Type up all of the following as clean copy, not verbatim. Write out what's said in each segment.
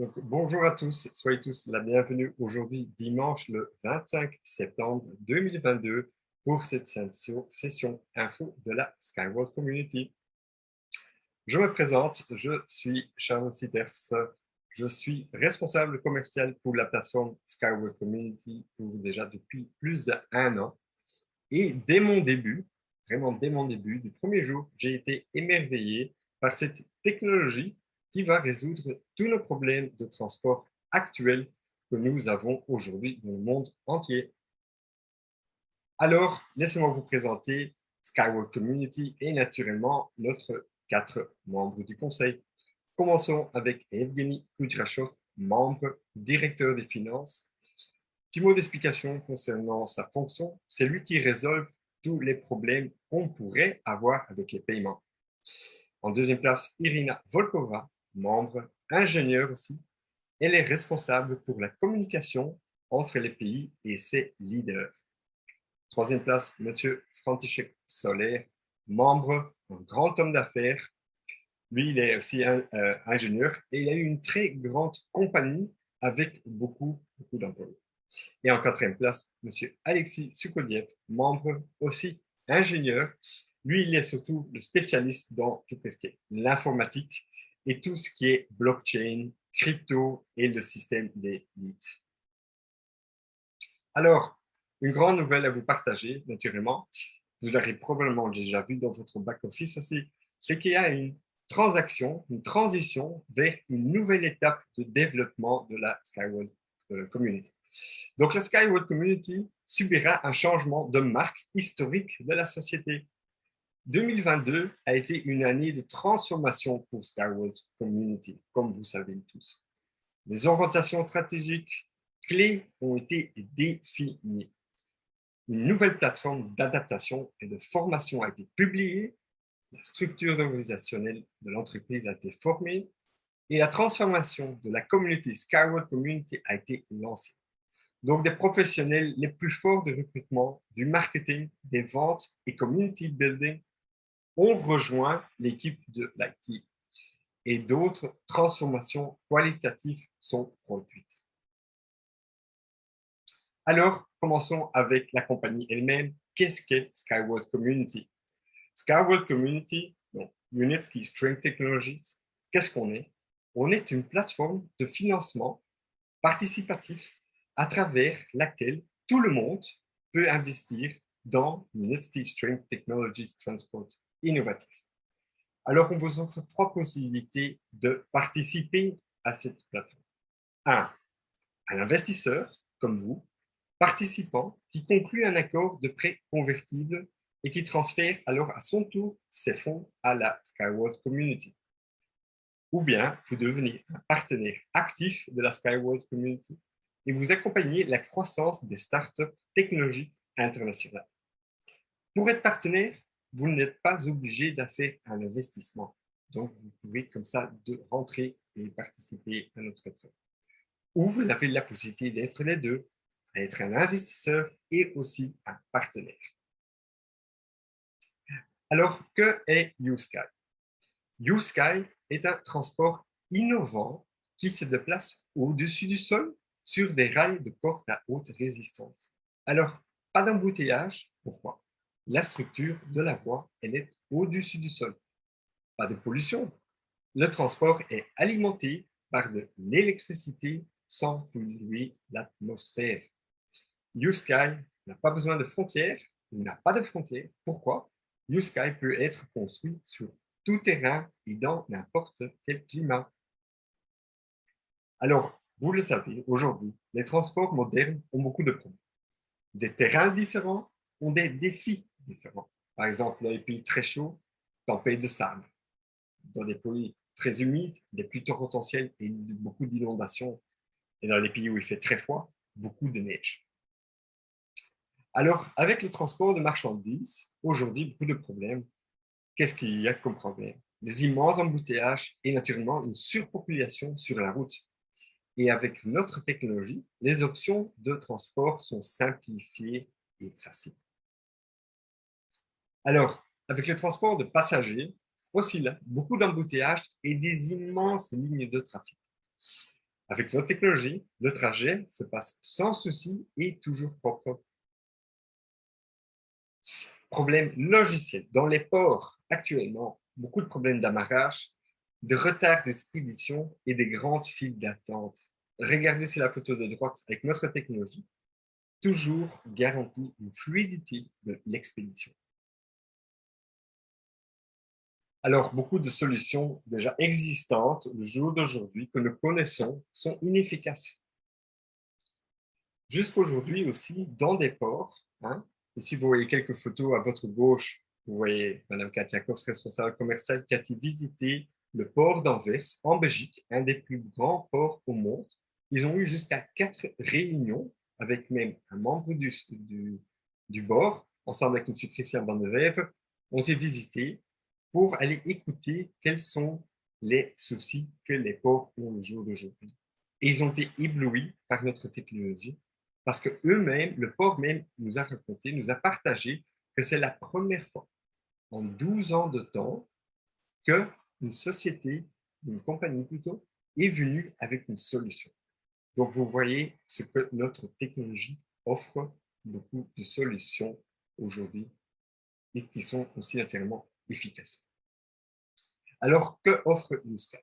Donc, bonjour à tous, soyez tous la bienvenue aujourd'hui, dimanche le 25 septembre 2022, pour cette session info de la Skyward Community. Je me présente, je suis Charles Sitters, je suis responsable commercial pour la plateforme Skyward Community déjà depuis plus d'1 an. Et dès mon début, vraiment dès mon début, du premier jour, j'ai été émerveillé par cette technologie qui va résoudre tous nos problèmes de transport actuels que nous avons aujourd'hui dans le monde entier. Alors, laissez-moi vous présenter Skyward Community et naturellement notre 4 membres du conseil. Commençons avec Evgeny Kudrashov, membre, directeur des finances. Petit mot d'explication concernant sa fonction, c'est lui qui résolve tous les problèmes qu'on pourrait avoir avec les paiements. En deuxième place, Irina Volkova, membre, ingénieure aussi. Elle est responsable pour la communication entre les pays et ses leaders. Troisième place, Monsieur František Soler, membre, un grand homme d'affaires. Lui, il est aussi ingénieur et il a eu une très grande compagnie avec beaucoup d'employés. Et en quatrième place, Monsieur Alexis Sukoliev, membre aussi ingénieur. Lui, il est surtout le spécialiste dans tout ce qui est l'informatique et tout ce qui est blockchain, crypto et le système des leads. Alors, une grande nouvelle à vous partager, naturellement, vous l'aurez probablement déjà vu dans votre back-office aussi, c'est qu'il y a une transition vers une nouvelle étape de développement de la Skyward Community. Donc, la Skyward Community subira un changement de marque historique de la société. 2022 a été une année de transformation pour Skyward Community, comme vous savez tous. Les orientations stratégiques clés ont été définies. Une nouvelle plateforme d'adaptation et de formation a été publiée, la structure organisationnelle de l'entreprise a été formée et la transformation de la communauté Skyward Community a été lancée. Donc, des professionnels les plus forts de recrutement, du marketing, des ventes et community building ont rejoint l'équipe de l'IT et d'autres transformations qualitatives sont produites. Alors, commençons avec la compagnie elle-même. Qu'est-ce qu'est Skyward Community? Skyward Community, donc Unitsky String Technologies, qu'est-ce qu'on est? On est une plateforme de financement participatif à travers laquelle tout le monde peut investir dans Unitsky String Technologies Transport innovatif. Alors, on vous offre 3 possibilités de participer à cette plateforme. 1. Un investisseur, comme vous, participant, qui conclut un accord de prêt convertible et qui transfère alors à son tour ses fonds à la Skyward Community. Ou bien, vous devenez un partenaire actif de la Skyward Community et vous accompagnez la croissance des startups technologiques internationales. Pour être partenaire, vous n'êtes pas obligé de faire un investissement. Donc, vous pouvez comme ça rentrer et participer à notre plateforme. Ou vous avez la possibilité d'être les deux, être un investisseur et aussi un partenaire. Alors, que est YouSky? YouSky est un transport innovant qui se déplace au-dessus du sol sur des rails de courte à haute résistance. Alors, pas d'embouteillage. Pourquoi? La structure de la voie, elle est au-dessus du sol. Pas de pollution. Le transport est alimenté par de l'électricité sans polluer l'atmosphère. YouSky n'a pas besoin de frontières, il n'a pas de frontières. Pourquoi? YouSky peut être construit sur tout terrain et dans n'importe quel climat. Alors, vous le savez, aujourd'hui, les transports modernes ont beaucoup de problèmes. Des terrains différents ont des défis différents. Par exemple, dans les pays très chauds, tempêtes de sable. Dans les pays très humides, des pluies torrentielles et beaucoup d'inondations. Et dans les pays où il fait très froid, beaucoup de neige. Alors, avec le transport de marchandises, aujourd'hui, beaucoup de problèmes. Qu'est-ce qu'il y a comme problème? Des immenses embouteillages et naturellement une surpopulation sur la route. Et avec notre technologie, les options de transport sont simplifiées et faciles. Alors, avec le transport de passagers, aussi là, beaucoup d'embouteillages et des immenses lignes de trafic. Avec notre technologie, le trajet se passe sans souci et toujours propre. Problème logiciel. Dans les ports, actuellement, beaucoup de problèmes d'amarrage, de retard d'expédition et des grandes files d'attente. Regardez sur la photo de droite avec notre technologie, toujours garantie une fluidité de l'expédition. Alors, beaucoup de solutions déjà existantes le jour d'aujourd'hui que nous connaissons sont inefficaces. Jusqu'aujourd'hui aussi, dans des ports, ici vous voyez quelques photos à votre gauche, vous voyez Mme Katia Kors, responsable commerciale, qui a visité le port d'Anvers en Belgique, un des plus grands ports au monde. Ils ont eu jusqu'à 4 réunions avec même un membre du bord, ensemble avec M. Christian Van der Wever, ont été visités pour aller écouter quels sont les soucis que les ports ont le jour d'aujourd'hui. Et ils ont été éblouis par notre technologie parce que eux-mêmes, le port même nous a raconté, nous a partagé que c'est la première fois en 12 ans de temps qu'une société, une compagnie plutôt, est venue avec une solution. Donc, vous voyez ce que notre technologie offre, beaucoup de solutions aujourd'hui et qui sont aussi naturellement efficaces. Alors, que offre YouScan?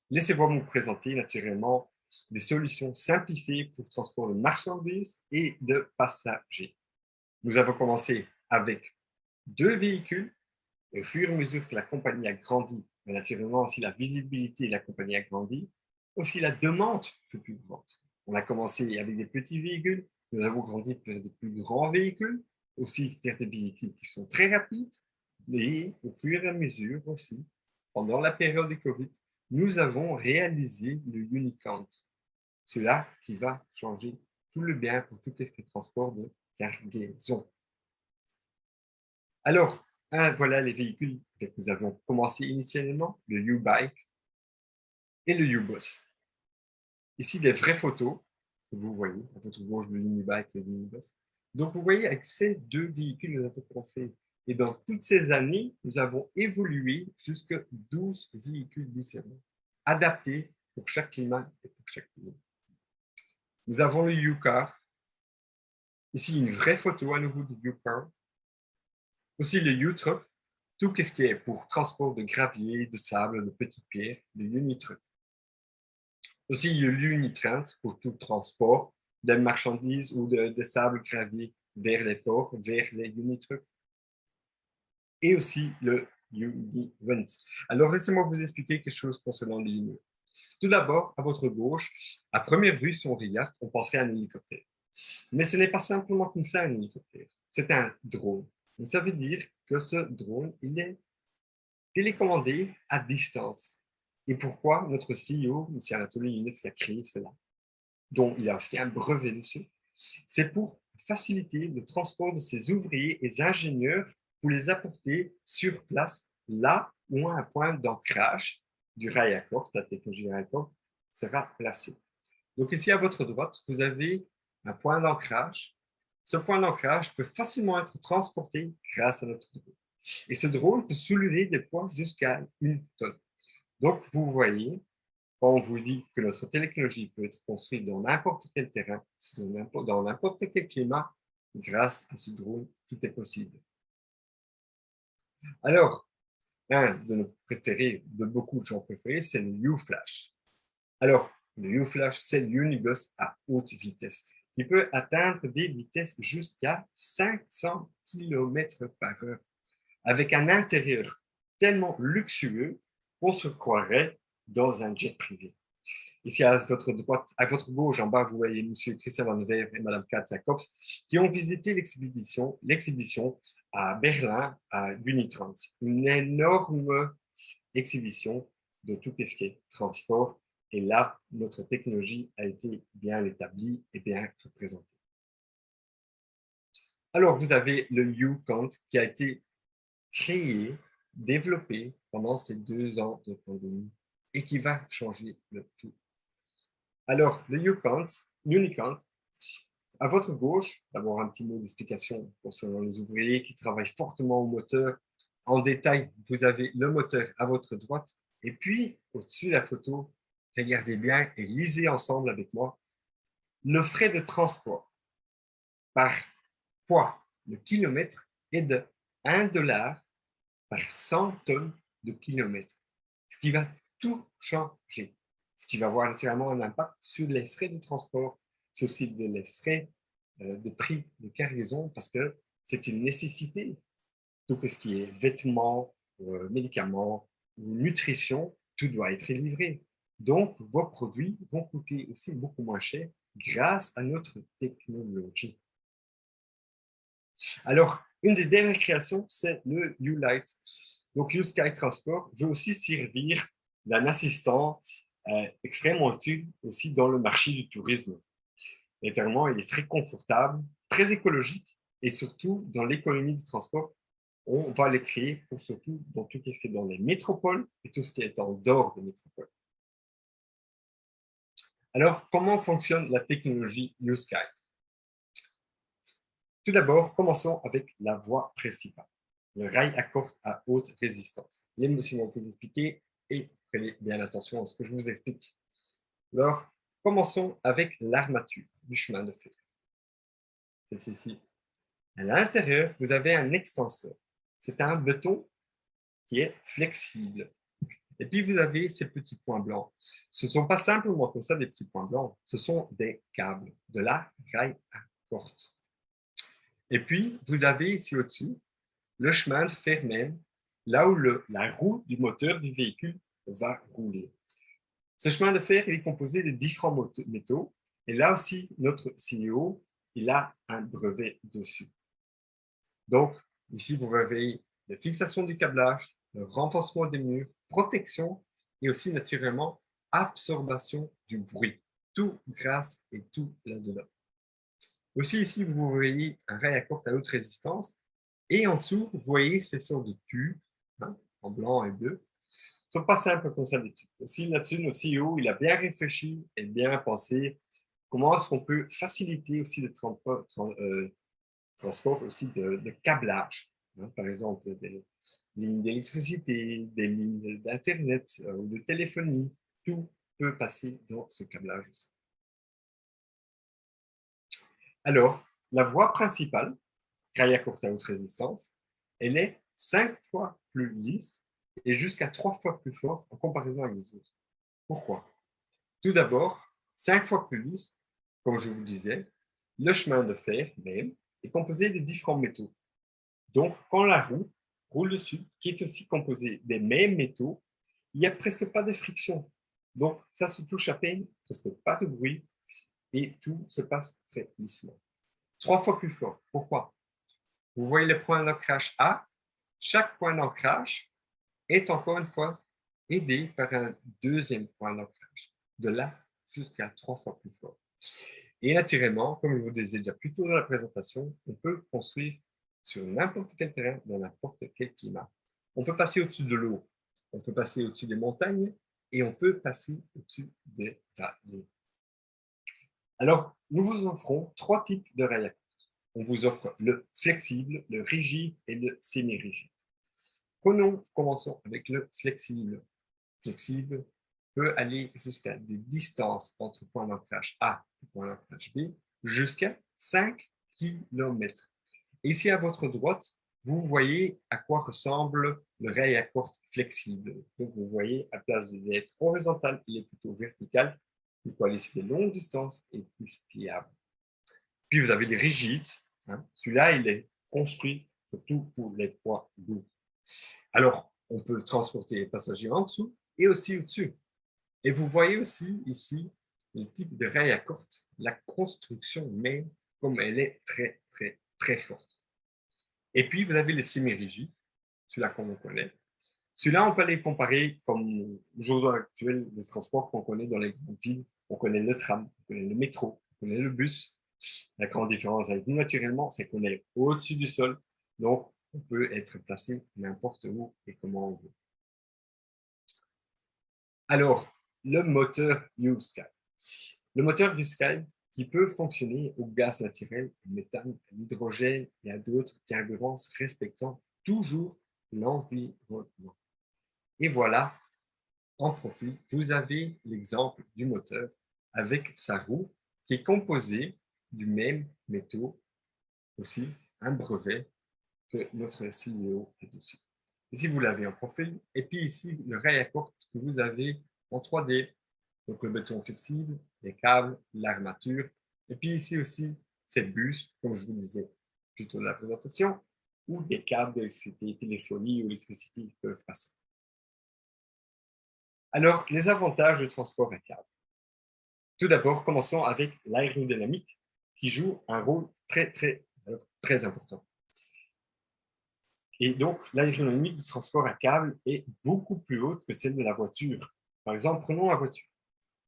Laissez-moi vous présenter naturellement des solutions simplifiées pour le transport de marchandises et de passagers. Nous avons commencé avec 2 véhicules. Au fur et à mesure que la compagnie a grandi, mais naturellement aussi la visibilité de la compagnie a grandi, aussi la demande fut plus grande. On a commencé avec des petits véhicules, nous avons grandi vers de plus grands véhicules, aussi vers des véhicules qui sont très rapides, et au fur et à mesure aussi, pendant la période du Covid, nous avons réalisé le Unicount. Cela qui va changer tout le bien pour tout ce qui est transport de cargaison. Alors, voilà les véhicules que nous avons commencé initialement, le U-Bike et le U-Bus. Ici, des vraies photos que vous voyez, à votre gauche, le U-Bike et le U-Bus. Donc, vous voyez, avec ces 2 véhicules, nous avons commencé. Et dans toutes ces années, nous avons évolué jusqu'à 12 véhicules différents, adaptés pour chaque climat et pour chaque pays. Nous avons le U-Car. Ici, une vraie photo à nouveau du U-Car. Aussi le U-Truck, tout ce qui est pour transport de gravier, de sable, de petites pierres, le Unitruck. Aussi le Unitrans pour tout transport de marchandises ou de sable gravier vers les ports, vers les Unitrucks. Et aussi le Univent. Alors, laissez-moi vous expliquer quelque chose concernant les Univent. Tout d'abord, à votre gauche, à première vue, si on regarde, on penserait à un hélicoptère. Mais ce n'est pas simplement comme ça un hélicoptère. C'est un drone. Donc, ça veut dire que ce drone, il est télécommandé à distance. Et pourquoi notre CEO, M. Anatoly Younes, qui a créé cela, dont il a aussi un brevet dessus, c'est pour faciliter le transport de ses ouvriers et ingénieurs pour les apporter sur place, là où un point d'ancrage du rail à corde, la technologie rail à corde, sera placé. Donc ici à votre droite, vous avez un point d'ancrage. Ce point d'ancrage peut facilement être transporté grâce à notre drone. Et ce drone peut soulever des poids jusqu'à 1 tonne. Donc vous voyez, quand on vous dit que notre technologie peut être construite dans n'importe quel terrain, dans n'importe quel climat, grâce à ce drone, tout est possible. Alors, un de nos préférés, de beaucoup de gens préférés, c'est le U-Flash. Alors, le U-Flash, c'est l'unibus à haute vitesse, qui peut atteindre des vitesses jusqu'à 500 km/h, avec un intérieur tellement luxueux qu'on se croirait dans un jet privé. Ici, à votre droite, à votre gauche, en bas, vous voyez M. Christian Van Wever et Mme Katia Kops qui ont visité l'exhibition à Berlin, à Unitrans. Une énorme exhibition de tout ce qui est transport. Et là, notre technologie a été bien établie et bien représentée. Alors, vous avez le U-Count qui a été créé, développé pendant ces 2 ans de pandémie et qui va changer le tout. Alors, le Unicount, à votre gauche, d'abord un petit mot d'explication concernant les ouvriers qui travaillent fortement au moteur. En détail, vous avez le moteur à votre droite et puis au-dessus de la photo, regardez bien et lisez ensemble avec moi. Le frais de transport par poids de kilomètre est de 1 $ par 100 tonnes de kilomètres, ce qui va tout changer, ce qui va avoir naturellement un impact sur les frais de transport, sur aussi les frais de prix de cargaison, parce que c'est une nécessité. Tout ce qui est vêtements, médicaments ou nutrition, tout doit être livré. Donc, vos produits vont coûter aussi beaucoup moins cher grâce à notre technologie. Alors, une des dernières créations, c'est le U-Light. Donc, U-Sky Transport veut aussi servir d'un assistant extrêmement utile aussi dans le marché du tourisme. Notamment, il est très confortable, très écologique et surtout dans l'économie du transport, on va les créer pour surtout dans tout ce qui est dans les métropoles et tout ce qui est en dehors des métropoles. Alors, comment fonctionne la technologie U-Sky? Tout d'abord, commençons avec la voie principale, le rail à corde à haute résistance. Les messieurs vont vous expliquer et prenez bien attention à ce que je vous explique. Alors, commençons avec l'armature du chemin de fer. C'est ici. À l'intérieur, vous avez un extenseur. C'est un bâton qui est flexible. Et puis, vous avez ces petits points blancs. Ce ne sont pas simplement comme ça des petits points blancs, ce sont des câbles, de la rail à corde. Et puis, vous avez ici au-dessus le chemin de fer même, là où la roue du moteur du véhicule va rouler. Ce chemin de fer est composé de différents métaux. Et là aussi, notre CEO, il a un brevet dessus. Donc, ici, vous avez la fixation du câblage, le renforcement des murs, protection et aussi naturellement absorption du bruit. Tout grâce et tout là-dedans. Aussi ici, vous voyez un rail à corde à haute résistance et en dessous, vous voyez ces sortes de tubes en blanc et bleu. Ce ne sont pas simples comme ça des tubes. Aussi là-dessus, notre CEO, il a bien réfléchi et bien pensé comment est-ce qu'on peut faciliter aussi le transport aussi de câblage. Par exemple, des lignes d'électricité, des lignes d'Internet ou de téléphonie. Tout peut passer dans ce câblage aussi. Alors, la voie principale, rail à courte à haute résistance, elle est 5 fois plus lisse et jusqu'à 3 fois plus forte en comparaison avec les autres. Pourquoi? Tout d'abord, 5 fois plus lisse, comme je vous disais, le chemin de fer même est composé de différents métaux. Donc, quand la roue roule dessus, qui est aussi composée des mêmes métaux, il n'y a presque pas de friction. Donc, ça se touche à peine, presque pas de bruit, et tout se passe très lissement. 3 fois plus fort. Pourquoi? Vous voyez le point d'ancrage A. Chaque point d'ancrage est encore une fois aidé par un deuxième point d'ancrage. De là jusqu'à 3 fois plus fort. Et naturellement, comme je vous disais déjà plus tôt dans la présentation, on peut construire sur n'importe quel terrain, dans n'importe quel climat. On peut passer au-dessus de l'eau, on peut passer au-dessus des montagnes et on peut passer au-dessus des vallées. Alors, nous vous offrons 3 types de rails à corde. On vous offre le flexible, le rigide et le semi-rigide. Commençons avec le flexible. Flexible peut aller jusqu'à des distances entre point d'ancrage A et point d'ancrage B jusqu'à 5 km. Et ici, à votre droite, vous voyez à quoi ressemble le rail à corde flexible. Donc, vous voyez, à place d'être horizontal, il est plutôt vertical. Il peut aller sur des longues distances et plus pliable. Puis, vous avez les rigides. Celui-là, il est construit surtout pour les poids lourds. Alors, on peut transporter les passagers en dessous et aussi au-dessus. Et vous voyez aussi ici le type de rail à corde, la construction même, comme elle est très, très, très forte. Et puis, vous avez les semi-rigides, celui-là qu'on connaît. Celui-là, on peut les comparer comme aujourd'hui actuel des transports qu'on connaît dans les grandes villes. On connaît le tram, on connaît le métro, on connaît le bus. La grande différence avec nous, naturellement, c'est qu'on est au-dessus du sol. Donc, on peut être placé n'importe où et comment on veut. Alors, le moteur U-Sky. Le moteur U-Sky qui peut fonctionner au gaz naturel, au méthane, à l'hydrogène et à d'autres carburants respectant toujours l'environnement. Et voilà, en profil, vous avez l'exemple du moteur avec sa roue qui est composée du même métaux, aussi un brevet que notre CEO est dessus. Ici, vous l'avez en profil. Et puis ici, le rail à corde que vous avez en 3D. Donc, le béton flexible, les câbles, l'armature. Et puis ici aussi, cette bus, comme je vous disais plutôt dans la présentation, où des câbles d'électricité, téléphonie ou électricité peuvent passer. Alors, les avantages du transport à câble. Tout d'abord, commençons avec l'aérodynamique qui joue un rôle très important. Et donc, l'aérodynamique du transport à câble est beaucoup plus haute que celle de la voiture. Par exemple, prenons la voiture.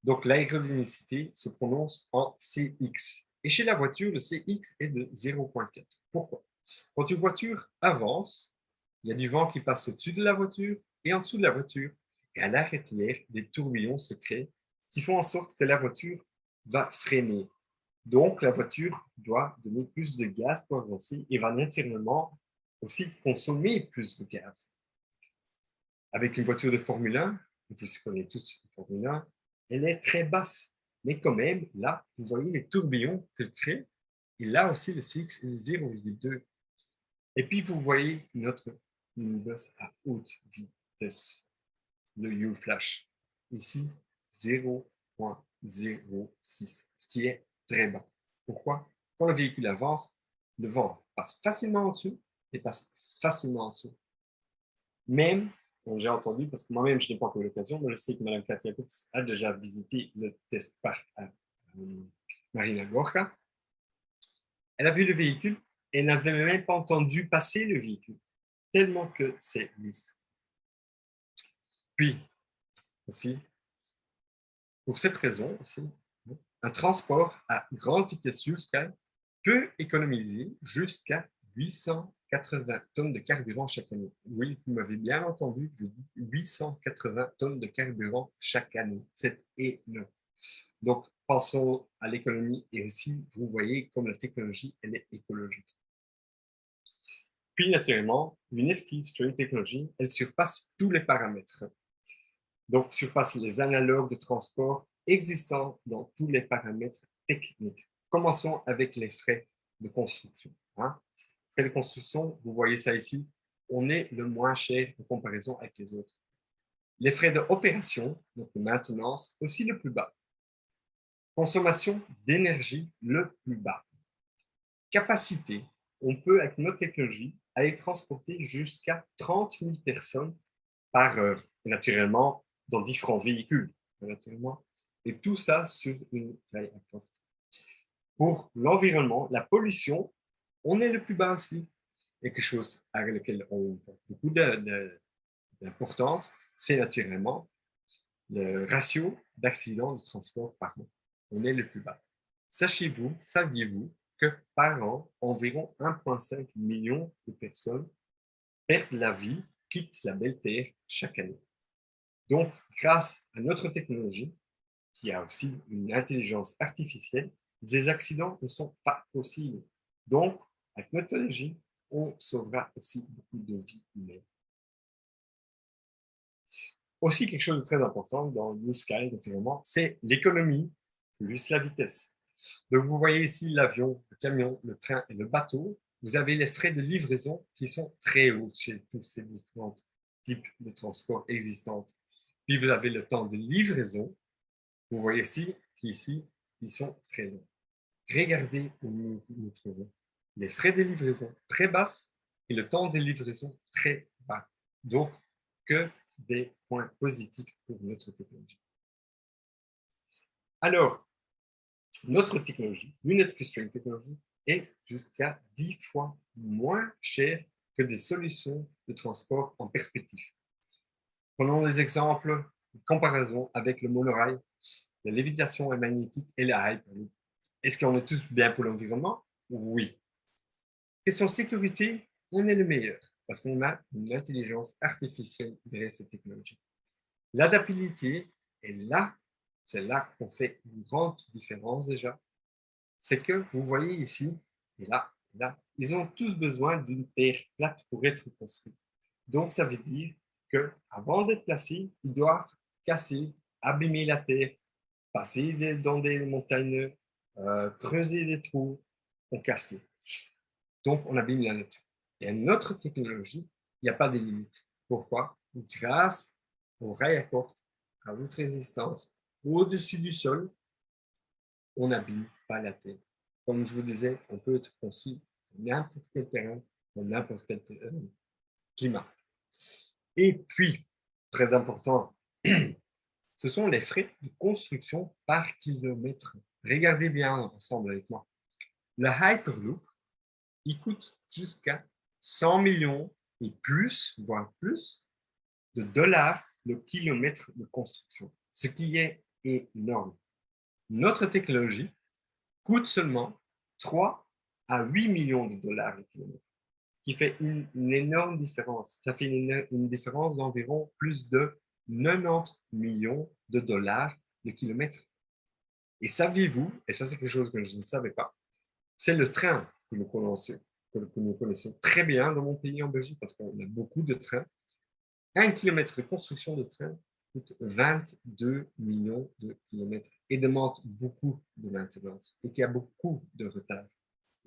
Donc, l'aérodynamicité se prononce en CX. Et chez la voiture, le CX est de 0,4. Pourquoi? Quand une voiture avance, il y a du vent qui passe au-dessus de la voiture et en dessous de la voiture. Et à l'arrière, des tourbillons se créent qui font en sorte que la voiture va freiner. Donc, la voiture doit donner plus de gaz pour avancer et va naturellement aussi consommer plus de gaz. Avec une voiture de Formule 1, puisqu'on connaît tous la Formule 1, elle est très basse. Mais quand même, là, vous voyez les tourbillons qu'elle crée. Et là aussi, le CX est 0,2. Et puis, vous voyez notre minibus à haute vitesse, le U-Flash. Ici, 0,06, ce qui est très bas. Pourquoi? Quand le véhicule avance, le vent passe facilement en dessous et passe facilement en dessous. Même, j'ai entendu, parce que moi-même, je n'ai pas encore eu l'occasion, mais je sais que Mme Katia Coops a déjà visité le test park à Marina Gorka. Elle a vu le véhicule et elle n'avait même pas entendu passer le véhicule, tellement que c'est lisse. Puis, aussi, pour cette raison, aussi, un transport à grande vitesse sur Sky peut économiser jusqu'à 880 tonnes de carburant chaque année. Oui, vous m'avez bien entendu, je dis 880 tonnes de carburant chaque année. C'est énorme. Donc, pensons à l'économie et aussi, vous voyez comme la technologie, elle est écologique. Puis, naturellement, une ski String Technology, elle surpasse tous les paramètres. Donc, surpasse les analogues de transport existants dans tous les paramètres techniques. Commençons avec les frais de construction. Frais de construction, vous voyez ça ici, on est le moins cher en comparaison avec les autres. Les frais d'opération, donc de maintenance, aussi le plus bas. Consommation d'énergie, le plus bas. Capacité, on peut, avec notre technologie, aller transporter jusqu'à 30 000 personnes par heure, naturellement, dans différents véhicules, naturellement, et tout ça sur une taille importante. Pour l'environnement, la pollution, on est le plus bas aussi. Et quelque chose à laquelle on porte beaucoup d'importance, c'est naturellement le ratio d'accidents de transport par an. On est le plus bas. Saviez-vous que par an, environ 1,5 million de personnes perdent la vie, quittent la belle terre chaque année. Donc, grâce à notre technologie, qui a aussi une intelligence artificielle, des accidents ne sont pas possibles. Donc, avec notre technologie, on sauvera aussi beaucoup de vies humaines. Aussi, quelque chose de très important dans Blue Sky, naturellement, c'est l'économie plus la vitesse. Donc, vous voyez ici l'avion, le camion, le train et le bateau. Vous avez les frais de livraison qui sont très hauts chez tous ces différents types de transports existants. Puis, vous avez le temps de livraison. Vous voyez ici, ils sont très longs. Regardez où nous trouvons. Les frais de livraison très basses et le temps de livraison très bas. Donc, que des points positifs pour notre technologie. Alors, notre technologie, l'UNetSky String Technology, est jusqu'à 10 fois moins chère que des solutions de transport en perspective. Prenons des exemples de comparaison avec le monorail, la lévitation magnétique et la Hyperloop. Est-ce qu'on est tous bien pour l'environnement? Oui. Question sécurité, on est le meilleur parce qu'on a une intelligence artificielle derrière cette technologie. L'adaptabilité est là, c'est là qu'on fait une grande différence déjà. C'est que vous voyez ici, et là, ils ont tous besoin d'une terre plate pour être construits. Donc, ça veut dire qu'avant d'être placés, ils doivent casser, abîmer la terre, passer dans des montagnes, creuser des trous, on casse tout. Donc, on abîme la nature. Et à notre technologie, il n'y a pas de limite. Pourquoi? Grâce au rail à corde, à haute résistance, au-dessus du sol, on n'abîme pas la terre. Comme je vous disais, on peut être conçu n'importe quel terrain, dans n'importe quel climat. Et puis, très important, ce sont les frais de construction par kilomètre. Regardez bien ensemble avec moi. Le Hyperloop, il coûte jusqu'à 100 millions et plus, voire plus, de dollars le kilomètre de construction, ce qui est énorme. Notre technologie coûte seulement 3 à 8 millions de dollars le kilomètre, ce qui fait une énorme différence. Ça fait une différence d'environ plus de 90 millions de dollars le kilomètre. Et saviez-vous, et ça c'est quelque chose que je ne savais pas, c'est le train que nous connaissons très bien dans mon pays en Belgique, parce qu'on a beaucoup de trains. 1 kilomètre de construction de train coûte 22 millions de kilomètres et demande beaucoup de maintenance et qui a beaucoup de retard.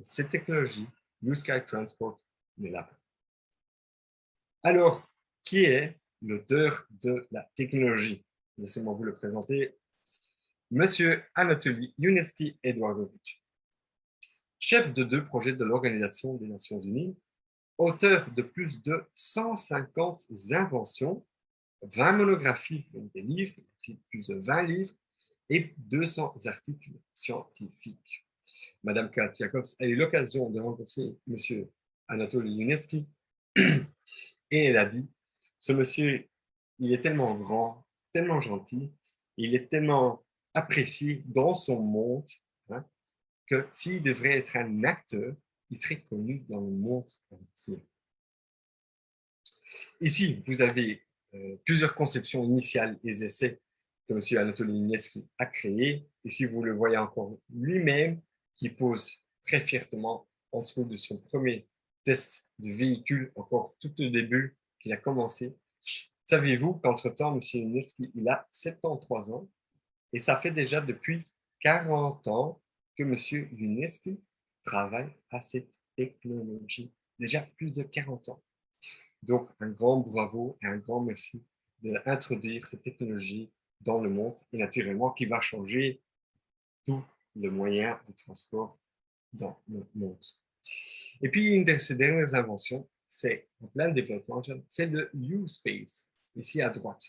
Cette technologie, Blue Sky Transport, n'est là pas. Alors, qui est l'auteur de la technologie? Laissez-moi vous le présenter. Monsieur Anatoly Yunevski Eduardovich, chef de 2 projets de l'Organisation des Nations Unies, auteur de plus de 150 inventions, 20 monographies, donc des livres, plus de 20 livres et 200 articles scientifiques. Madame Kat Jacobs a eu l'occasion de rencontrer monsieur Anatoly Yunevski et elle a dit, ce monsieur, il est tellement grand, tellement gentil, il est tellement apprécié dans son monde, hein, que s'il devrait être un acteur, il serait connu dans le monde entier. Ici, vous avez plusieurs conceptions initiales et essais que M. Anatoly Yunevski a créés. Ici, vous le voyez encore lui-même qui pose très fièrement en dessous de son premier test de véhicule, encore tout au début qu'il a commencé. Saviez-vous qu'entre-temps, M. Yunevski, il a 73 ans et ça fait déjà depuis 40 ans que M. Yunevski travaille à cette technologie. Déjà plus de 40 ans. Donc, un grand bravo et un grand merci d'introduire cette technologie dans le monde et naturellement qui va changer tous les moyens de transport dans le monde. Et puis, une de ces dernières inventions, c'est en plein développement, c'est le U-Space, ici à droite.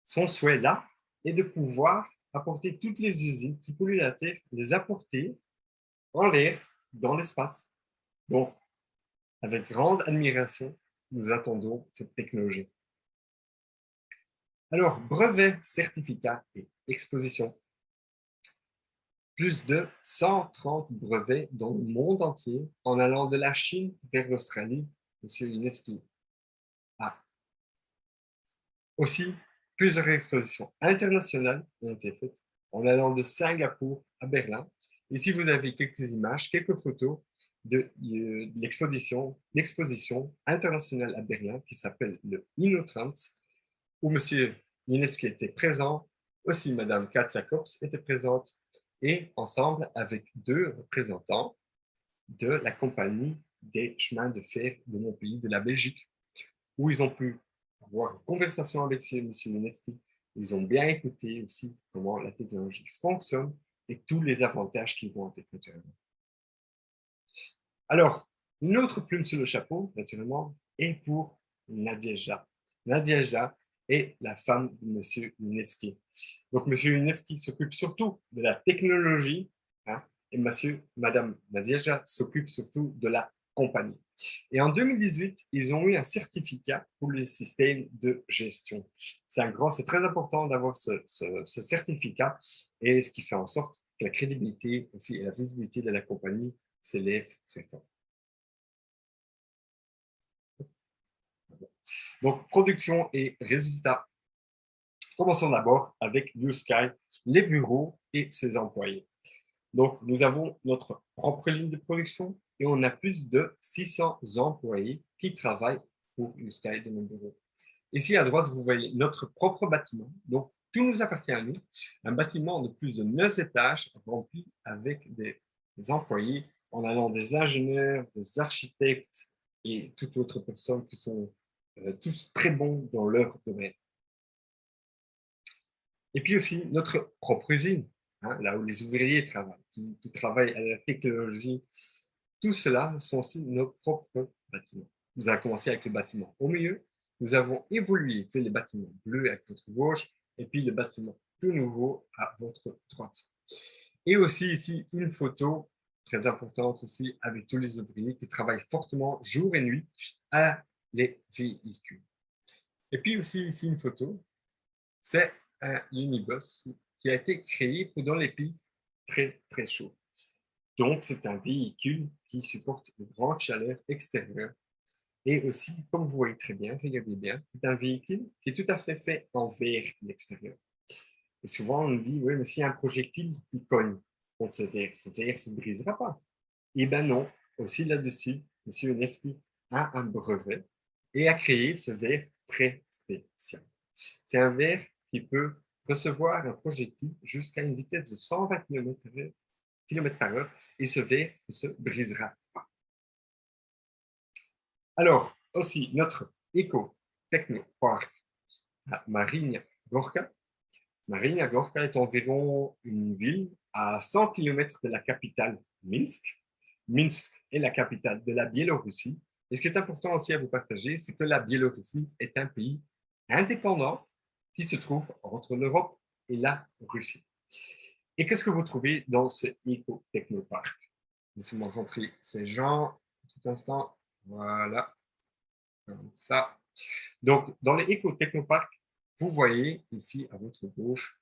Son souhait là est de pouvoir apporter toutes les usines qui polluent la Terre, les apporter en l'air, dans l'espace. Donc, avec grande admiration, nous attendons cette technologie. Alors, brevets, certificats et expositions. Plus de 130 brevets dans le monde entier, en allant de la Chine vers l'Australie, M. Yunevski a. Aussi, plusieurs expositions internationales ont été faites, en allant de Singapour à Berlin. Ici, vous avez quelques images, quelques photos de l'exposition internationale à Berlin qui s'appelle le InnoTrans, où M. Yunevski était présent, aussi Mme Kat Jacobs était présente, et ensemble avec 2 représentants de la compagnie des chemins de fer de mon pays, de la Belgique, où ils ont pu avoir une conversation avec M. Yunevski. Ils ont bien écouté aussi comment la technologie fonctionne et tous les avantages qui vont avec naturellement. Alors, une autre plume sur le chapeau, naturellement, est pour Nadejda. Nadejda est la femme de M. Yunevski. Donc, M. Yunevski s'occupe surtout de la technologie, hein, et Mme Nadejda s'occupe surtout de la compagnie. Et en 2018, ils ont eu un certificat pour le système de gestion. C'est très important d'avoir ce certificat, et ce qui fait en sorte que la crédibilité aussi et la visibilité de la compagnie s'élève très fort. Donc, production et résultats. Commençons d'abord avec Blue Sky, les bureaux et ses employés. Donc, nous avons notre propre ligne de production et on a plus de 600 employés qui travaillent pour Blue Sky de nos bureaux. Ici, à droite, vous voyez notre propre bâtiment. Donc, tout nous appartient à nous. Un bâtiment de plus de 9 étages rempli avec des employés en allant des ingénieurs, des architectes et toute autre personne qui sont tous très bons dans leur domaine. Et puis aussi notre propre usine, hein, là où les ouvriers travaillent, qui travaillent à la technologie. Tout cela sont aussi nos propres bâtiments. Nous avons commencé avec le bâtiment au milieu. Nous avons évolué, fait les bâtiments bleus à votre gauche et puis le bâtiment tout nouveau à votre droite. Et aussi ici, une photo très importante aussi avec tous les ouvriers qui travaillent fortement jour et nuit à les véhicules. Et puis aussi ici, une photo, c'est un unibus qui a été créé pendant les pics très, très chauds. Donc, c'est un véhicule qui supporte une grande chaleur extérieure. Et aussi, comme vous voyez très bien, regardez bien, c'est un véhicule qui est tout à fait en verre à l'extérieur. Et souvent, on nous dit, oui, mais s'il y a un projectile qui cogne contre ce verre ne se brisera pas. Eh bien non, aussi là-dessus, M. Unesco a un brevet et a créé ce verre très spécial. C'est un verre qui peut recevoir un projectile jusqu'à une vitesse de 120 km/h et ce verre ne se brisera pas. Alors, aussi, notre éco-techno-parc à Marinia Gorka. Marinia Gorka est environ une ville à 100 km de la capitale Minsk. Minsk est la capitale de la Biélorussie. Et ce qui est important aussi à vous partager, c'est que la Biélorussie est un pays indépendant qui se trouve entre l'Europe et la Russie. Et qu'est-ce que vous trouvez dans ce éco-technoparc? Laissez-moi rentrer ces gens un petit instant. Voilà, comme ça. Donc, dans les éco-technoparcs, vous voyez ici à votre gauche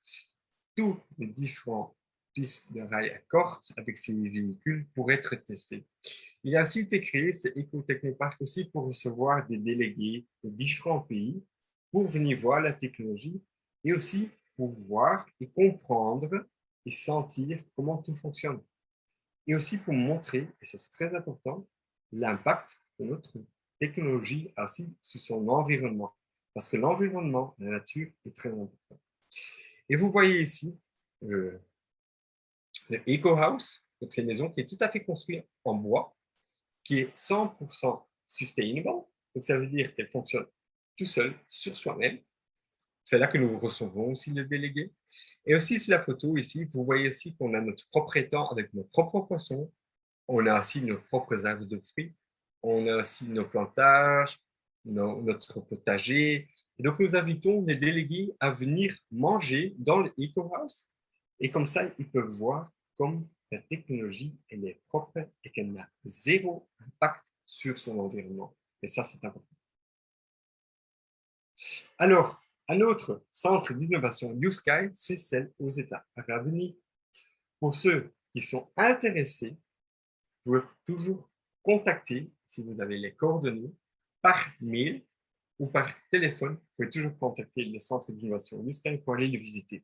tous les différents pistes de rails à cordes avec ces véhicules pour être testés. Il a ainsi été créé, ce éco-technoparc aussi, pour recevoir des délégués de différents pays pour venir voir la technologie et aussi pour voir et comprendre et sentir comment tout fonctionne. Et aussi pour montrer, et ça c'est très important, l'impact que notre technologie a aussi sur son environnement. Parce que l'environnement, la nature, est très important. Et vous voyez ici le Eco House, donc c'est une maison qui est tout à fait construite en bois, qui est 100% sustainable, donc ça veut dire qu'elle fonctionne tout seul sur soi-même. C'est là que nous recevons aussi le délégué. Et aussi sur la photo ici, vous voyez aussi qu'on a notre propre étang avec nos propres poissons, on a aussi nos propres arbres de fruits, on a aussi nos plantages, notre potager. Et donc nous invitons les délégués à venir manger dans le Eco House. Et comme ça, ils peuvent voir comme la technologie, elle est propre et qu'elle n'a zéro impact sur son environnement. Et ça, c'est important. Alors, un autre centre d'innovation USky, c'est celle aux États arabes unis. Pour ceux qui sont intéressés, vous pouvez toujours contacter, si vous avez les coordonnées, par mail ou par téléphone. Vous pouvez toujours contacter le centre d'innovation USky pour aller le visiter.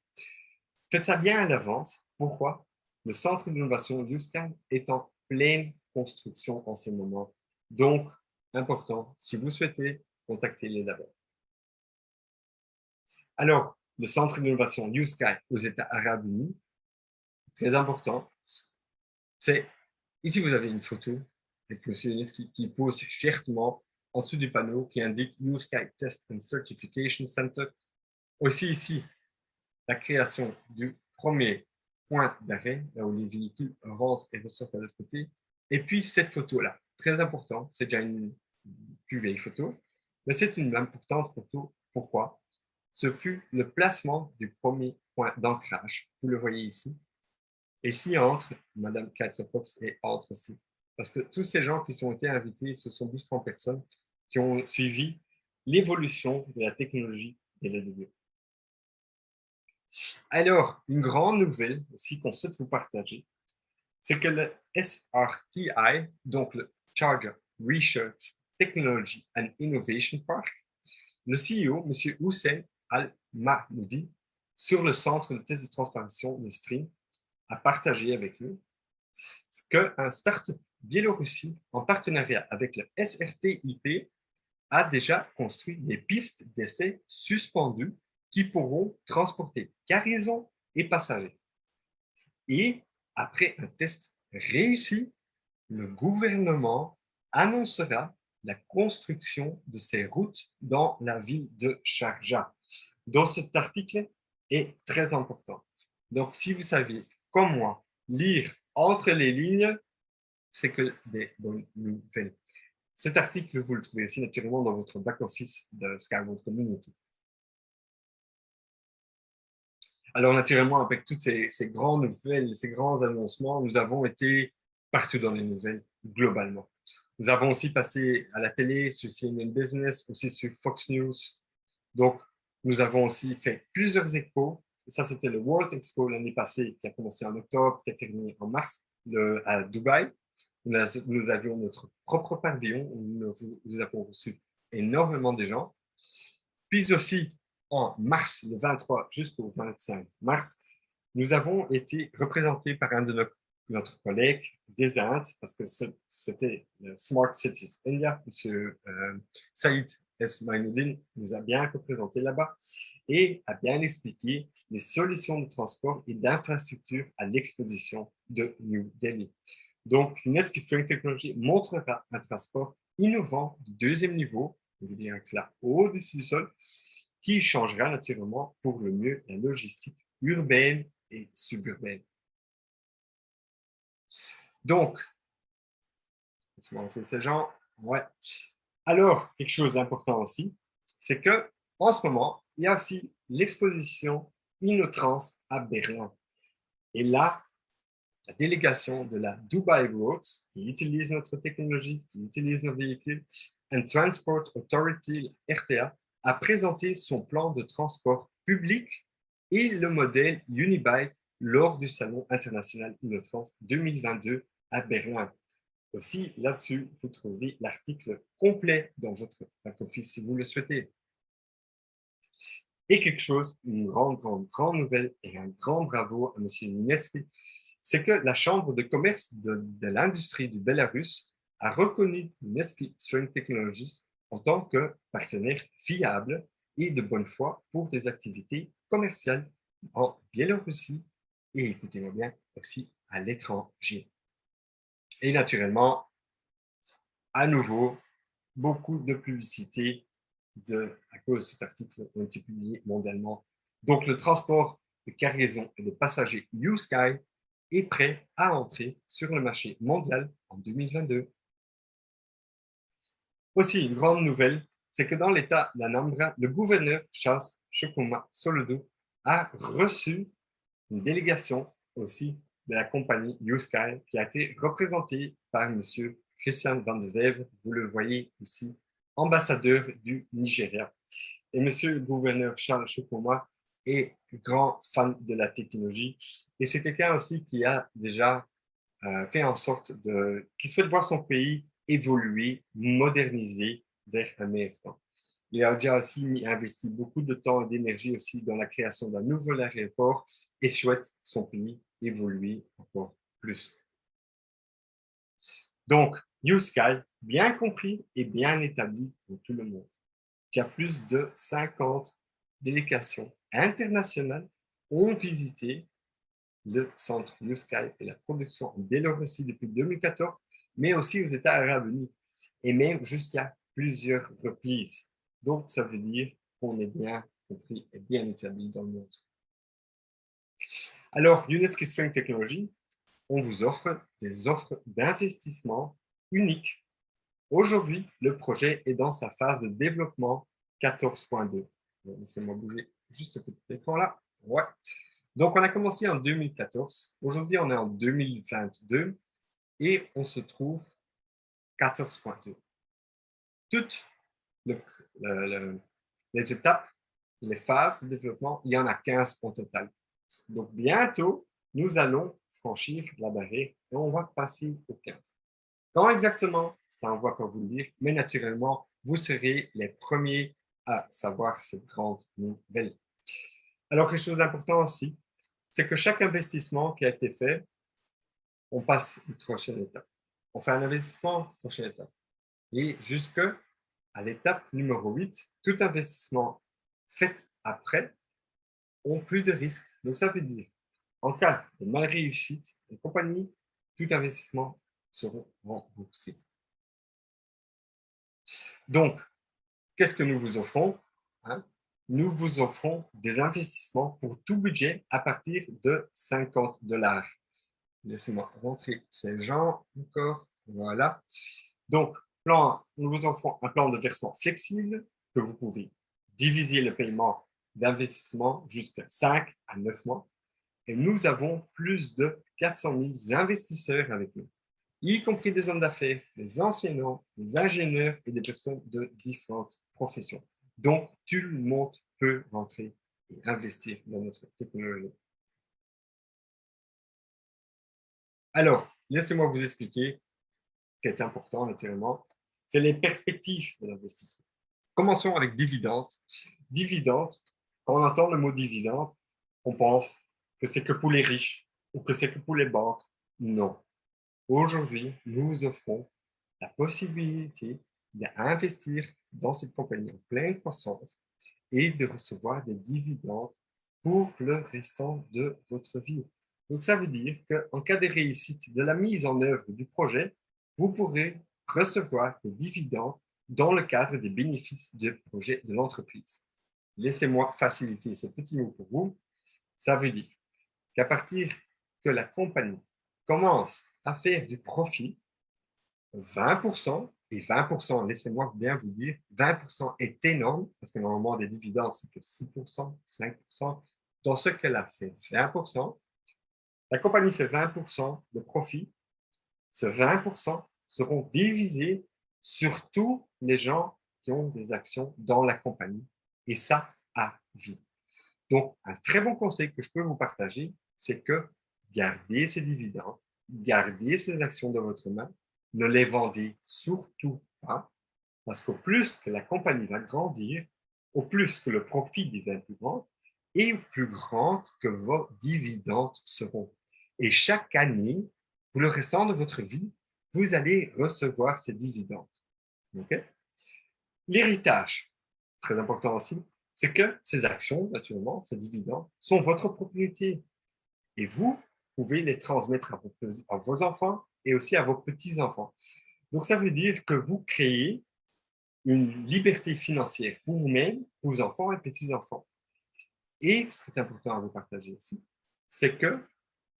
Faites ça bien à l'avance. Pourquoi? Le centre d'innovation UScan est en pleine construction en ce moment. Donc, important, si vous souhaitez, contactez-les d'abord. Alors, le centre d'innovation UScan aux États arabes unis, très important, c'est, ici vous avez une photo avec M. Younes qui pose fièrement en dessous du panneau qui indique UScan Test and Certification Center. Aussi ici, la création du premier point d'arrêt, là où les véhicules rentrent et ressortent à l'autre côté. Et puis cette photo-là, très important, c'est déjà une plus vieille photo, mais c'est une importante photo. Pourquoi? Ce fut le placement du premier point d'ancrage. Vous le voyez ici. Et ici entre Mme Katia Fox et entre aussi. Parce que tous ces gens qui ont été invités, ce sont différentes personnes qui ont suivi l'évolution de la technologie de l'ADV. Alors, une grande nouvelle aussi qu'on souhaite vous partager, c'est que le SRTI, donc le Charger Research Technology and Innovation Park, le CEO, M. Hussein Al-Mahmoudi, sur le centre de test de transformation de Stream, a partagé avec nous qu'un start-up Biélorussie, en partenariat avec le SRTIP, a déjà construit des pistes d'essai suspendues qui pourront transporter cargaisons et passagers. Et après un test réussi, le gouvernement annoncera la construction de ces routes dans la ville de Sharjah. Donc cet article est très important. Donc si vous savez, comme moi, lire entre les lignes, c'est que des bonnes nouvelles. Cet article, vous le trouvez aussi naturellement dans votre back-office de Skyward Community. Alors naturellement, avec toutes ces grandes nouvelles, ces grands annoncements, nous avons été partout dans les nouvelles, globalement. Nous avons aussi passé à la télé, sur CNN Business, aussi sur Fox News. Donc, nous avons aussi fait plusieurs expos. Ça, c'était le World Expo l'année passée, qui a commencé en octobre, qui a terminé en mars à Dubaï. Nous avions notre propre pavillon où nous avons reçu énormément de gens. Puis aussi, en mars, le 23 jusqu'au 25 mars, nous avons été représentés par un de notre collègue des Indes, parce que c'était Smart Cities India, M. Saïd S. Mainuddin nous a bien représenté là-bas et a bien expliqué les solutions de transport et d'infrastructure à l'exposition de New Delhi. Donc, Netsky String Technology montrera un transport innovant du deuxième niveau, je veux dire que c'est là au-dessus du sol, qui changera naturellement pour le mieux la logistique urbaine et suburbaine. Donc, laisse-moi montrer ces gens. Ouais. Alors, quelque chose d'important aussi, c'est que en ce moment, il y a aussi l'exposition InnoTrans à Berlin. Et là, la délégation de la Dubai Roads, qui utilise notre technologie, qui utilise nos véhicules, and Transport Authority, RTA, a présenté son plan de transport public et le modèle Unibuy lors du Salon international InnoTrans 2022 à Berlin. Aussi, là-dessus, vous trouvez l'article complet dans votre back-office si vous le souhaitez. Et quelque chose, une grande nouvelle et un grand bravo à M. Netsky, c'est que la Chambre de commerce de l'industrie du Bélarus a reconnu Netsky String Technologies en tant que partenaire fiable et de bonne foi pour des activités commerciales en Biélorussie et, écoutez-moi bien, aussi à l'étranger. Et naturellement, à nouveau, beaucoup de publicité à cause de cet article ont été publiés mondialement. Donc, le transport de cargaison et de passagers U-Sky est prêt à entrer sur le marché mondial en 2022. Aussi, une grande nouvelle, c'est que dans l'État d'Anambra, le gouverneur Charles Chukwuma Soludo a reçu une délégation aussi de la compagnie U-Sky qui a été représentée par M. Christian Van de Wever, vous le voyez ici, ambassadeur du Nigeria. Et monsieur le gouverneur Charles Chukwuma est grand fan de la technologie et c'est quelqu'un aussi qui a déjà fait en sorte qui souhaite voir son pays évoluer, moderniser vers un meilleur temps. Il a déjà aussi investi beaucoup de temps et d'énergie aussi dans la création d'un nouvel aéroport et souhaite son pays évoluer encore plus. Donc, U-Sky, bien compris et bien établi dans tout le monde. Il y a plus de 50 délégations internationales ont visité le centre U-Sky et la production en Biélorussie depuis 2014, mais aussi aux États arabes unis, et même jusqu'à plusieurs reprises. Donc, ça veut dire qu'on est bien compris et bien établi dans le monde. Alors, UNESCO String Technology, on vous offre des offres d'investissement uniques. Aujourd'hui, le projet est dans sa phase de développement 14.2. Laissez-moi bouger juste ce petit écran-là. Ouais. Donc, on a commencé en 2014. Aujourd'hui, on est en 2022 et on se trouve 14.2. Toutes les étapes, les phases de développement, il y en a 15 en total. Donc, bientôt, nous allons franchir la barrière et on va passer au 15. Quand exactement, ça, on va pas vous le dire, mais naturellement, vous serez les premiers à savoir cette grande nouvelle. Alors, quelque chose d'important aussi, c'est que chaque investissement qui a été fait, on passe une prochaine étape. On fait un investissement, prochaine étape. Et jusqu'à à l'étape numéro 8, tout investissement fait après ont plus de risques. Donc, ça veut dire, en cas de mal-réussite, les compagnies, tout investissement seront remboursés. Donc, qu'est-ce que nous vous offrons? Nous vous offrons des investissements pour tout budget à partir de 50 $. Laissez-moi rentrer ces gens encore. Voilà. Donc, nous vous offrons un plan de versement flexible que vous pouvez diviser le paiement d'investissement jusqu'à 5 à 9 mois. Et nous avons plus de 400 000 investisseurs avec nous, y compris des hommes d'affaires, des enseignants, des ingénieurs et des personnes de différentes professions. Donc, tout le monde peut rentrer et investir dans notre technologie. Alors, laissez-moi vous expliquer ce qui est important naturellement, c'est les perspectives de l'investissement. Commençons avec dividende. Dividende, quand on entend le mot dividende, on pense que c'est que pour les riches ou que c'est que pour les banques. Non. Aujourd'hui, nous vous offrons la possibilité d'investir dans cette compagnie en pleine croissance et de recevoir des dividendes pour le restant de votre vie. Donc, ça veut dire qu'en cas de réussite de la mise en œuvre du projet, vous pourrez recevoir des dividendes dans le cadre des bénéfices du projet de l'entreprise. Laissez-moi faciliter ce petit mot pour vous. Ça veut dire qu'à partir que la compagnie commence à faire du profit, 20%, et 20%, laissez-moi bien vous dire, 20% est énorme, parce que normalement, des dividendes, c'est que 6%, 5%. Dans ce cas-là, c'est 20%. La compagnie fait 20% de profit. Ce 20% seront divisés sur tous les gens qui ont des actions dans la compagnie, et ça à vie. Donc, un très bon conseil que je peux vous partager, c'est que gardez ces dividendes, gardez ces actions dans votre main, ne les vendez surtout pas, parce qu'au plus que la compagnie va grandir, au plus que le profit devient plus grand, et au plus grand que vos dividendes seront. Et chaque année, pour le restant de votre vie, vous allez recevoir ces dividendes. Okay? L'héritage, très important aussi, c'est que ces actions, naturellement, ces dividendes, sont votre propriété. Et vous pouvez les transmettre à vos enfants et aussi à vos petits-enfants. Donc, ça veut dire que vous créez une liberté financière pour vous-même, pour vos enfants et petits-enfants. Et ce qui est important à vous partager aussi, c'est que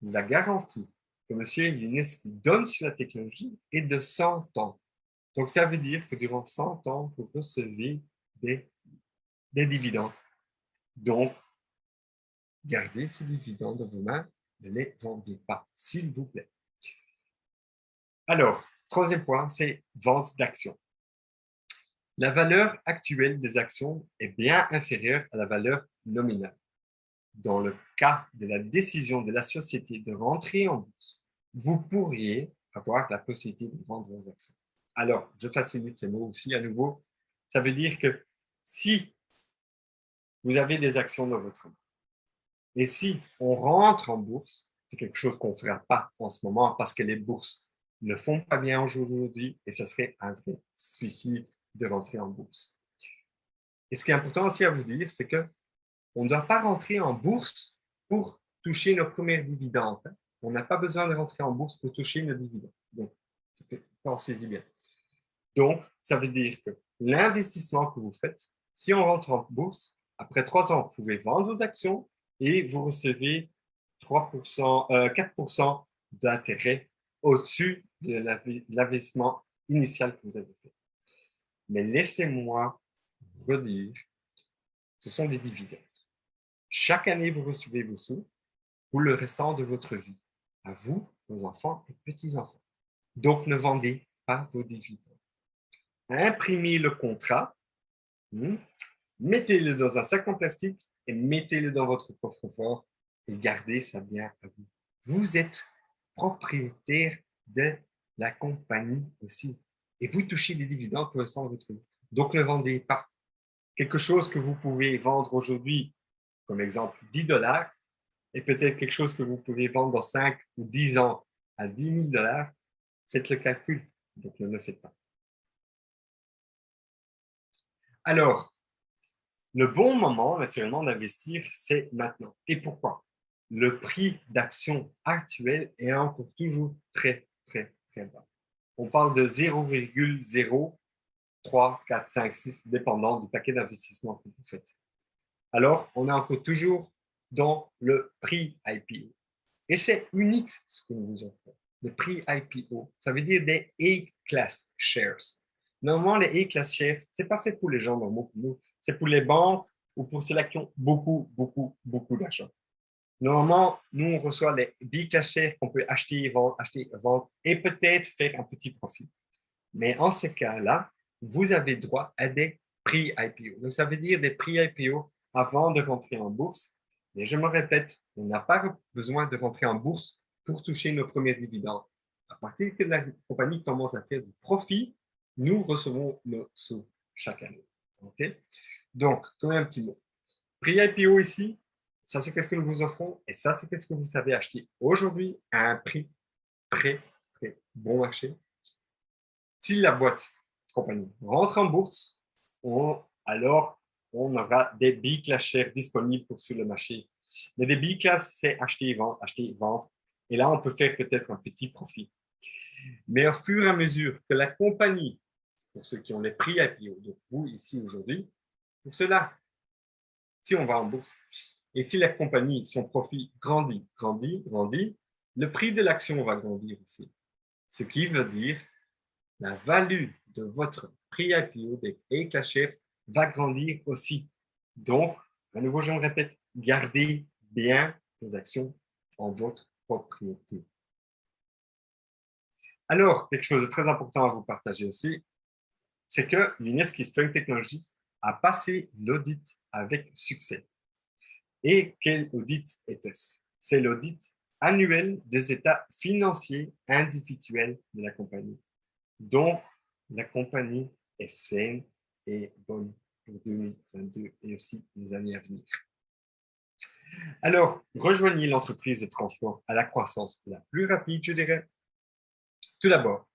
la garantie que M. Youneski donne sur la technologie est de 100 ans. Donc, ça veut dire que durant 100 ans, vous recevez des dividendes. Donc, gardez ces dividendes dans vos mains, ne les vendez pas, s'il vous plaît. Alors, troisième point, c'est vente d'actions. La valeur actuelle des actions est bien inférieure à la valeur nominale. Dans le cas de la décision de la société de rentrer en bourse, vous pourriez avoir la possibilité de vendre vos actions. Alors, je facilite ces mots aussi à nouveau. Ça veut dire que si vous avez des actions dans votre main, et si on rentre en bourse, c'est quelque chose qu'on ne fera pas en ce moment parce que les bourses ne font pas bien aujourd'hui et ce serait un vrai suicide de rentrer en bourse. Et ce qui est important aussi à vous dire, c'est qu'on ne doit pas rentrer en bourse pour toucher nos premières dividendes. On n'a pas besoin de rentrer en bourse pour toucher nos dividendes. Donc, pensez-y bien. Donc, ça veut dire que l'investissement que vous faites, si on rentre en bourse, après 3 ans, vous pouvez vendre vos actions et vous recevez 3%, 4% d'intérêt au-dessus de l'investissement initial que vous avez fait. Mais laissez-moi redire, ce sont des dividendes. Chaque année, vous recevez vos sous pour le restant de votre vie, à vous, vos enfants et petits-enfants. Donc, ne vendez pas vos dividendes. Imprimez le contrat, mettez-le dans un sac en plastique et mettez-le dans votre coffre-fort et gardez ça bien à vous. Vous êtes propriétaire de la compagnie aussi et vous touchez des dividendes pour le restant de votre vie. Donc, ne vendez pas. Quelque chose que vous pouvez vendre aujourd'hui, comme exemple 10 $ et peut-être quelque chose que vous pouvez vendre dans 5 ou 10 ans à 10 000 $, faites le calcul. Donc, ne le faites pas. Alors, le bon moment, naturellement, d'investir, c'est maintenant. Et pourquoi? Le prix d'action actuel est encore toujours très, très, très bas. On parle de 0,03, 4, 5, 6, dépendant du paquet d'investissement que vous faites. Alors, on est encore toujours dans le prix IPO. Et c'est unique ce que nous vous offrons. Le prix IPO, ça veut dire des A-Class Shares. Normalement, les A-Class Shares, ce n'est pas fait pour les gens normaux comme nous, c'est pour les banques ou pour ceux-là qui ont beaucoup, beaucoup, beaucoup d'argent. Normalement, nous, on reçoit les B-Class Shares qu'on peut acheter, vendre et peut-être faire un petit profit. Mais en ce cas-là, vous avez droit à des prix IPO. Donc, ça veut dire des prix IPO avant de rentrer en bourse. Mais je me répète, on n'a pas besoin de rentrer en bourse pour toucher nos premiers dividendes. À partir que la compagnie commence à faire du profit, nous recevons nos sous chaque année. Okay? Donc, comme un petit mot. Prix IPO ici, ça c'est qu'est-ce que nous vous offrons et ça c'est qu'est-ce que vous savez acheter aujourd'hui à un prix très, très bon marché. Si la boîte compagnie rentre en bourse, alors on aura des B-Class shares disponibles pour sur le marché. Mais des B-Class, c'est acheter et vendre, acheter et vendre. Et là, on peut faire peut-être un petit profit. Mais au fur et à mesure que la compagnie, pour ceux qui ont les prix IPO, donc vous ici aujourd'hui, pour cela, si on va en bourse, et si la compagnie, son profit grandit, le prix de l'action va grandir aussi. Ce qui veut dire la valeur de votre prix IPO des A-Class Shares va grandir aussi. Donc, à nouveau, je me répète, gardez bien vos actions en votre propriété. Alors, quelque chose de très important à vous partager aussi, c'est que l'UNESCO Strength Technologies a passé l'audit avec succès. Et quel audit était-ce? C'est l'audit annuel des états financiers individuels de la compagnie. Donc, la compagnie est saine et bonne pour 2022 et aussi les années à venir. Alors, rejoignez l'entreprise de transport à la croissance la plus rapide, je dirais. Tout d'abord,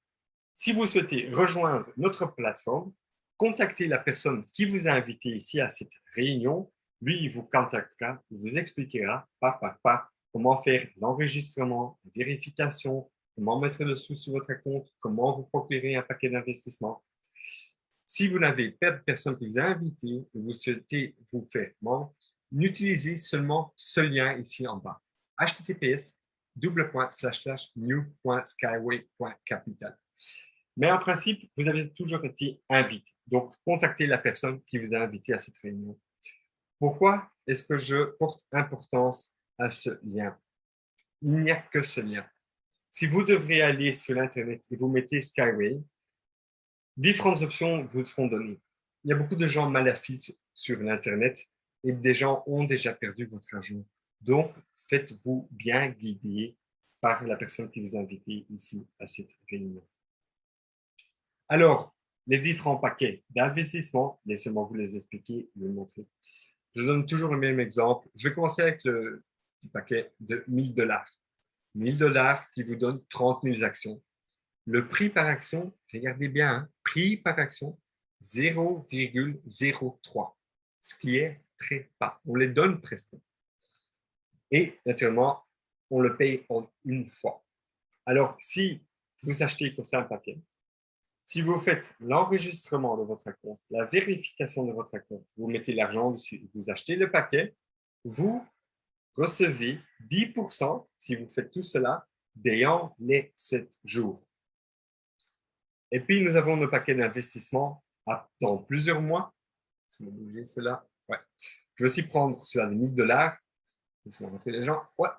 si vous souhaitez rejoindre notre plateforme, contactez la personne qui vous a invité ici à cette réunion. Lui, il vous contactera, il vous expliquera pas par pas comment faire l'enregistrement, la vérification, comment mettre le sous sur votre compte, comment vous procurer un paquet d'investissement. Si vous n'avez pas de personne qui vous a invité et vous souhaitez vous faire membre, n'utilisez seulement ce lien ici en bas. https://new.skyway.capital. Mais en principe, vous avez toujours été invité. Donc, contactez la personne qui vous a invité à cette réunion. Pourquoi est-ce que je porte importance à ce lien? Il n'y a que ce lien. Si vous devrez aller sur l'Internet et vous mettez Skyway, différentes options vous seront données. Il y a beaucoup de gens maléfiques sur l'Internet et des gens ont déjà perdu votre argent. Donc, faites-vous bien guider par la personne qui vous a invité ici à cette réunion. Alors, les différents paquets d'investissement, laissez-moi vous les expliquer et vous montrer. Je donne toujours le même exemple. Je vais commencer avec le paquet de 1000 $. 1000 $ qui vous donne 30 000 actions. Le prix par action, regardez bien, hein, prix par action, 0,03, ce qui est très bas. On les donne presque. Et naturellement, on le paye en une fois. Alors, si vous achetez comme ça un paquet, si vous faites l'enregistrement de votre compte, la vérification de votre compte, vous mettez l'argent dessus, vous achetez le paquet, vous recevez 10% si vous faites tout cela dans les 7 jours. Et puis, nous avons nos paquets d'investissement dans plusieurs mois. Je vais bouger cela. Ouais. Je vais aussi prendre celui-là de 1000 $. Laissez-moi montrer les gens. Ouais.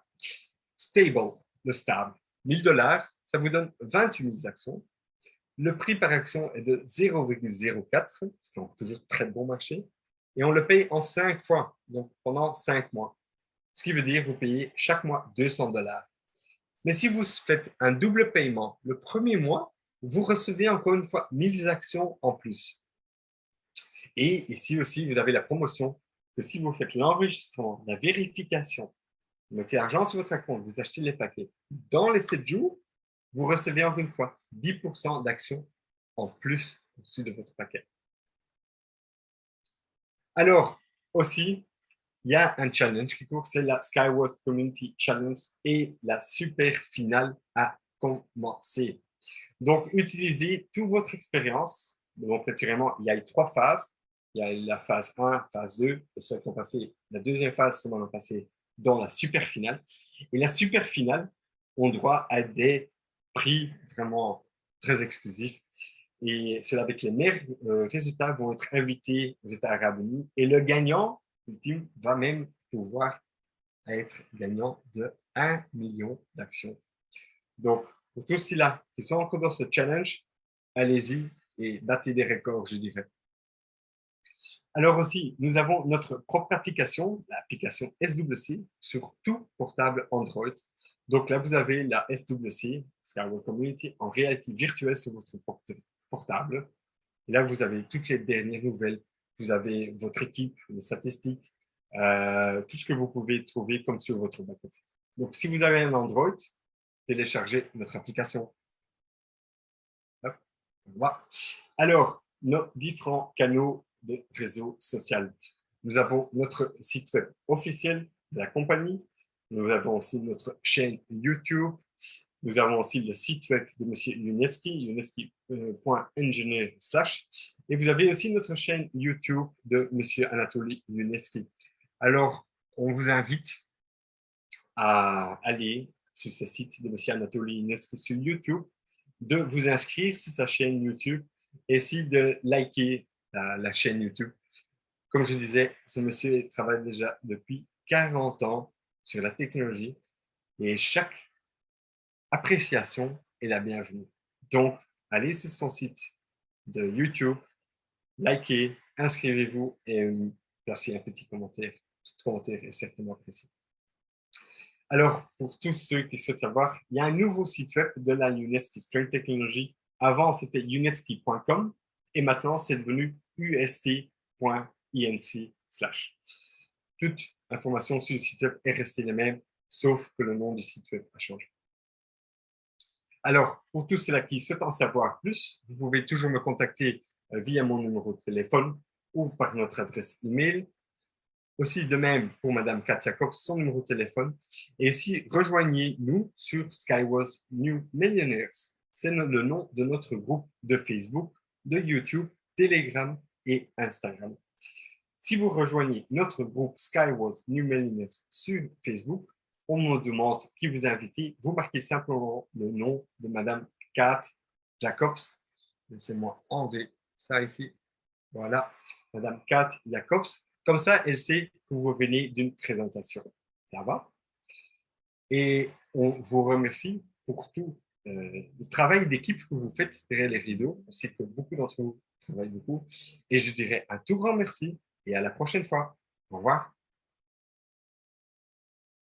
Stable, le stable. 1000 $, ça vous donne 28 000 actions. Le prix par action est de 0,04, donc toujours très bon marché. Et on le paye en 5 fois, donc pendant 5 mois. Ce qui veut dire que vous payez chaque mois 200 $. Mais si vous faites un double paiement le premier mois, vous recevez encore une fois 1000 actions en plus. Et ici aussi, vous avez la promotion que si vous faites l'enregistrement, la vérification, vous mettez l'argent sur votre compte, vous achetez les paquets, dans les 7 jours, vous recevez encore une fois 10% d'actions en plus au-dessus de votre paquet. Alors, aussi, il y a un challenge qui court, c'est la Skyward Community Challenge et la super finale a commencé. Donc, utilisez toute votre expérience. Donc, naturellement, il y a eu 3 phases. Il y a la phase 1, phase 2, et ceux qui ont passé la deuxième phase sont maintenant passés dans la super finale. Et la super finale, on droit à des prix vraiment très exclusifs. Et ceux avec les meilleurs résultats vont être invités aux États arabes unis. Et le gagnant ultime va même pouvoir être gagnant de 1 million d'actions. Donc, pour tous ceux-là qui sont encore dans ce challenge, allez-y et battez des records, je dirais. Alors aussi, nous avons notre propre application, l'application SWC, sur tout portable Android. Donc là, vous avez la SWC, Skyward Community, en réalité virtuelle sur votre portable. Et là, vous avez toutes les dernières nouvelles. Vous avez votre équipe, les statistiques, tout ce que vous pouvez trouver comme sur votre back-office. Donc, si vous avez un Android, téléchargez notre application. Hop, voilà. Alors, nos différents canaux de réseau social. Nous avons notre site web officiel de la compagnie. Nous avons aussi notre chaîne YouTube. Nous avons aussi le site web de M. Youneski, youneski.engineer/. Et vous avez aussi notre chaîne YouTube de M. Anatoly Youneski. Alors, on vous invite à aller sur ce site de M. Anatoly Youneski sur YouTube, de vous inscrire sur sa chaîne YouTube et aussi de liker la chaîne YouTube. Comme je disais, ce monsieur travaille déjà depuis 40 ans sur la technologie et chaque appréciation est la bienvenue. Donc, allez sur son site de YouTube, likez, inscrivez-vous et placez un petit commentaire. Tout commentaire est certainement apprécié. Alors, pour tous ceux qui souhaitent savoir, il y a un nouveau site web de la Youneski Strength Technology. Avant, c'était youneski.com et maintenant, c'est devenu ust.inc/. Toute information sur le site web est restée la même, sauf que le nom du site web a changé. Alors, pour tous ceux qui souhaitent en savoir plus, vous pouvez toujours me contacter via mon numéro de téléphone ou par notre adresse email. Aussi, de même pour Madame Kat Jacobs, son numéro de téléphone. Et aussi, rejoignez-nous sur Skyward New Millionaires. C'est le nom de notre groupe de Facebook, de YouTube, Telegram et Instagram. Si vous rejoignez notre groupe Skyward New Millionaires sur Facebook, on me demande qui vous a invité. Vous marquez simplement le nom de Madame Kat Jacobs. Laissez-moi enlever ça ici. Voilà, Madame Kat Jacobs. Comme ça, elle sait que vous venez d'une présentation. Ça va? Et on vous remercie pour tout le travail d'équipe que vous faites derrière les rideaux. On sait que beaucoup d'entre vous travaillent beaucoup. Et je dirais un tout grand merci et à la prochaine fois. Au revoir.